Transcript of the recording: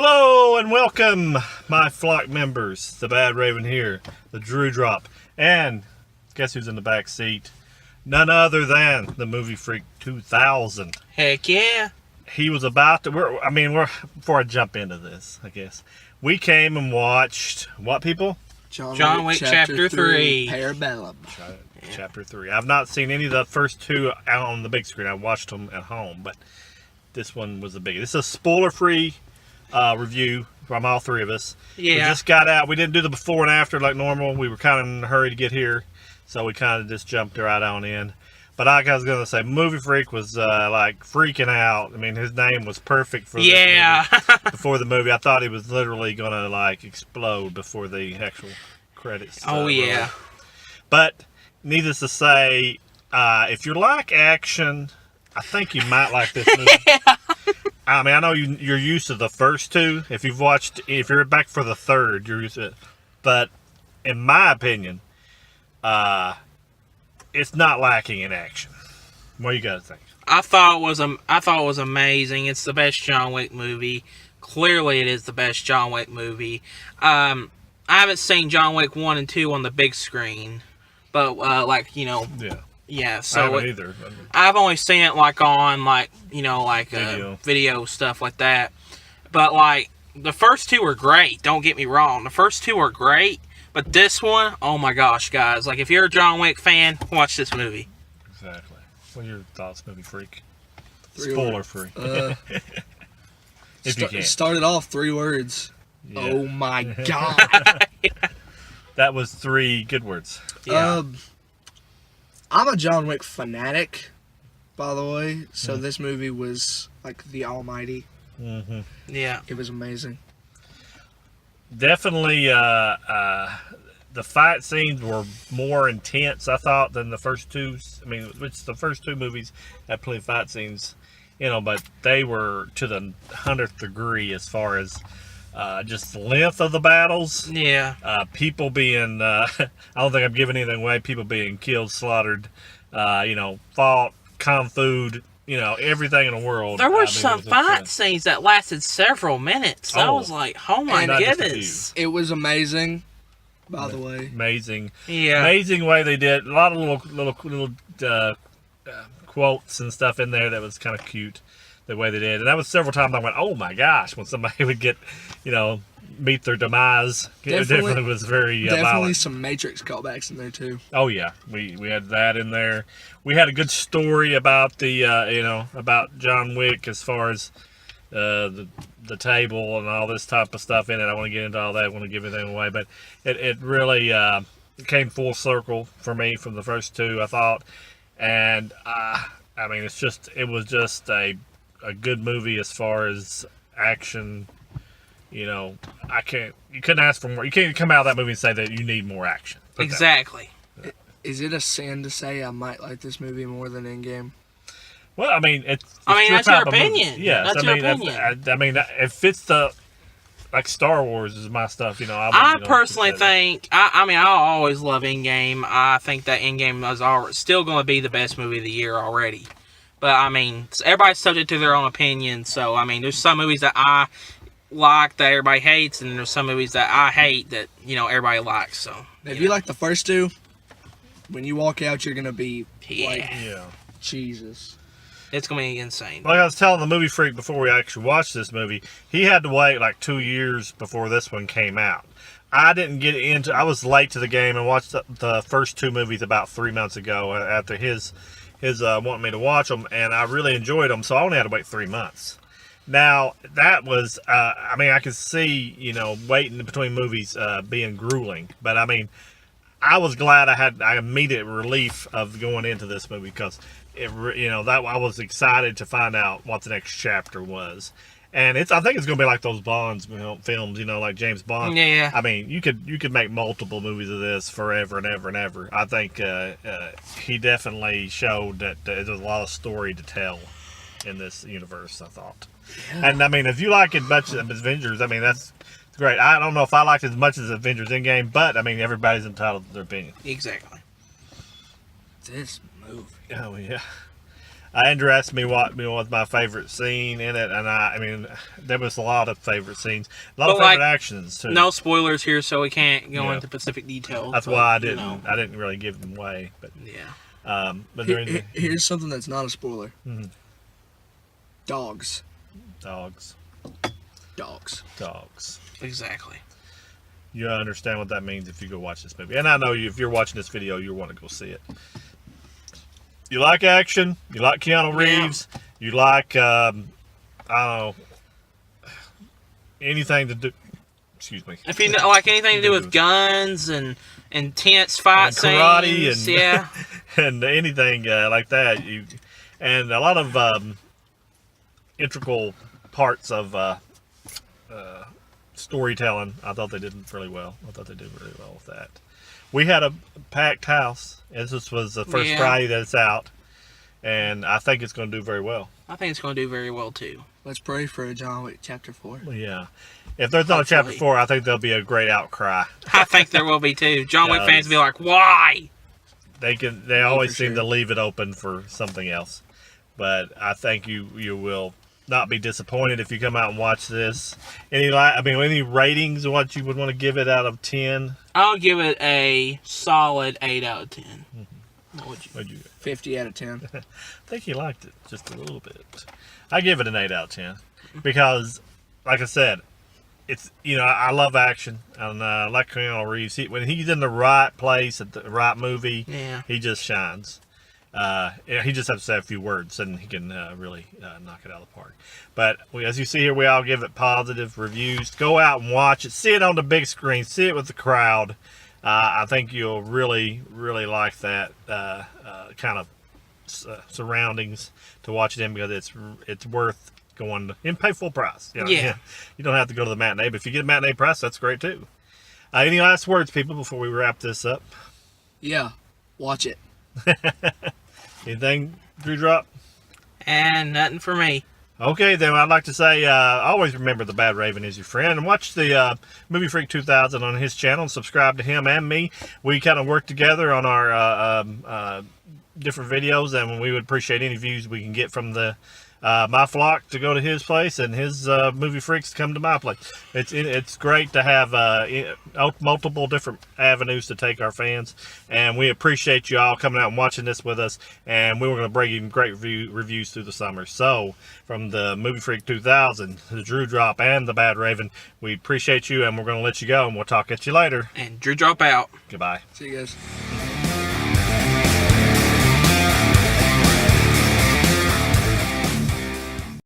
Hello and welcome, my flock members. The Badraven here, the Drewdrop, and guess who's in the back seat? None other than the Movie Freak 2000. Heck yeah! He was about to. Before I jump into this, I guess we came and watched what, people? John Wick Chapter 3. Parabellum. Chapter 3. I've not seen any of the first two out on the big screen. I watched them at home, but this one was the biggest. This is a spoiler-free review from all three of us. Yeah. We just got out. We didn't do the before and after like normal. We were kind of in a hurry to get here, so we kind of just jumped right on in. But like I was going to say, Movie Freak was like freaking out. I mean, his name was perfect for this movie. Before the movie. I thought he was literally going to like explode before the actual credits. Oh, yeah. Rolled. But needless to say, if you like action, I think you might like this movie. I mean, I know you're used to the first two. If you're back for the third, you're used to it. But in my opinion, it's not lacking in action. What do you guys think? I thought it was amazing. It's the best John Wick movie. Clearly, it is the best John Wick movie. I haven't seen John Wick 1 and 2 on the big screen, but yeah. So I haven't either. I've only seen it like on video stuff like that. But like the first two were great. Don't get me wrong. The first two are great. But this one, oh my gosh, guys. Like, if you're a John Wick fan, watch this movie. Exactly. What are your thoughts, Movie Freak? 3 Spoiler words. free. If you can. Started off 3 words. Yeah. Oh my god. That was 3 good words. Yeah. I'm a John Wick fanatic, by the way. So this movie was like the almighty. Mm-hmm. Yeah. It was amazing. Definitely, the fight scenes were more intense, I thought, than the first two. I mean, which the first 2 movies had plenty of fight scenes, but they were to the 100th degree as far as just the length of the battles. Yeah. People being, I don't think I'm giving anything away. People being killed, slaughtered, fought, kung fu'd. Everything in the world. There were some fight scenes that lasted several minutes. I was like, oh my goodness. It was amazing, by the way. Amazing. Yeah. Amazing way they did. A lot of little quotes and stuff in there that was kind of cute, the way they did. And that was several times I went, oh my gosh, when somebody would get, meet their demise. It definitely was very definitely violent. some Matrix callbacks in there too. Oh yeah, we had that in there. We had a good story about the about John Wick as far as the table and all this type of stuff in it. I want to get into all that. I want to give anything away, but it really came full circle for me from the first 2, I thought. And I mean, it was just a good movie as far as action. You couldn't ask for more. You can't come out of that movie and say that you need more action. Exactly. Is it a sin to say I might like this movie more than Endgame? Well, I mean, it's that's your opinion. Yes, That's your opinion. I mean, it fits the like Star Wars is my stuff. I personally think. I'll always love Endgame. I think that Endgame is still going to be the best movie of the year already. But I mean, everybody's subject to their own opinion. So I mean, there's some movies that I like that everybody hates, and there's some movies that I hate that everybody likes. So if you like the first 2, when you walk out, you're gonna be like, yeah, Jesus. It's gonna be insane. Like I was telling the Movie Freak before we actually watched this movie, he had to wait like 2 years before this one came out. I was late to the game and watched the first 2 movies about 3 months ago after his wanting me to watch them, and I really enjoyed them, so I only had to wait 3 months. Now, that was, I could see, waiting between movies being grueling, but I mean, I was glad I had immediate relief of going into this movie because I was excited to find out what the next chapter was. And I think it's going to be like those Bond films, like James Bond. Yeah. I mean, you could make multiple movies of this forever and ever and ever. I think he definitely showed that there's a lot of story to tell in this universe, I thought. Yeah. And I mean, if you like it much as Avengers, I mean, that's great. I don't know if I liked it as much as Avengers Endgame, but I mean, everybody's entitled to their opinion. Exactly. This movie. Oh yeah. Andrew asked me what was my favorite scene in it, and I mean, there was a lot of favorite scenes, a lot of favorite actions too. No spoilers here, so we can't go into specific details. That's why I didn't really give them away. But yeah. But here's something that's not a spoiler. Mm-hmm. Dogs. Exactly. You understand what that means if you go watch this movie, and I know if you're watching this video, you want to go see it. You like action, you like Keanu Reeves, you like I don't know, anything to do. Excuse me. If you like anything to do with guns and intense fight and karate scenes, yeah, and anything like that, and a lot of integral parts of storytelling. I thought they did really well. With that. We had a packed house. This was the first Friday that it's out, and I think it's going to do very well. I think it's going to do very well too. Let's pray for a John Wick Chapter 4. Yeah. If there's not a Chapter 4, I think there'll be a great outcry. I think there will be too. John Wick fans will be like, why? They always seem to leave it open for something else. But I think you will not be disappointed if you come out and watch this. Any ratings of what you would want to give it out of 10? I'll give it a solid 8 out of 10. Mm-hmm. What'd you 50 out of 10. I think you liked it just a little bit. I give it an 8 out of 10 because, like I said, it's I love action and I like Keanu Reeves. When he's in the right place at the right movie, he just shines. He just has to say a few words and he can really knock it out of the park. But as you see here, we all give it positive reviews. Go out and watch it. See it on the big screen. See it with the crowd. I think you'll really, really like that kind of surroundings to watch it in because it's worth going and pay full price. You don't have to go to the matinee, but if you get a matinee price, that's great too. Any last words, people, before we wrap this up? Yeah, watch it. Anything, Drewdrop? And nothing for me. Okay, then I'd like to say, always remember the Badraven is your friend, and watch the Movie Freak 2000 on his channel, and subscribe to him and me. We kind of work together on our different videos, and we would appreciate any views we can get from the my flock to go to his place, and his movie freaks to come to my place. It's great to have multiple different avenues to take our fans, and we appreciate you all coming out and watching this with us. And we were going to bring you great reviews through the summer. So from the Movie Freak 2000, the Drewdrop, and the Badraven, we appreciate you, and we're going to let you go, and we'll talk at you later. And Drewdrop out. Goodbye. See you guys.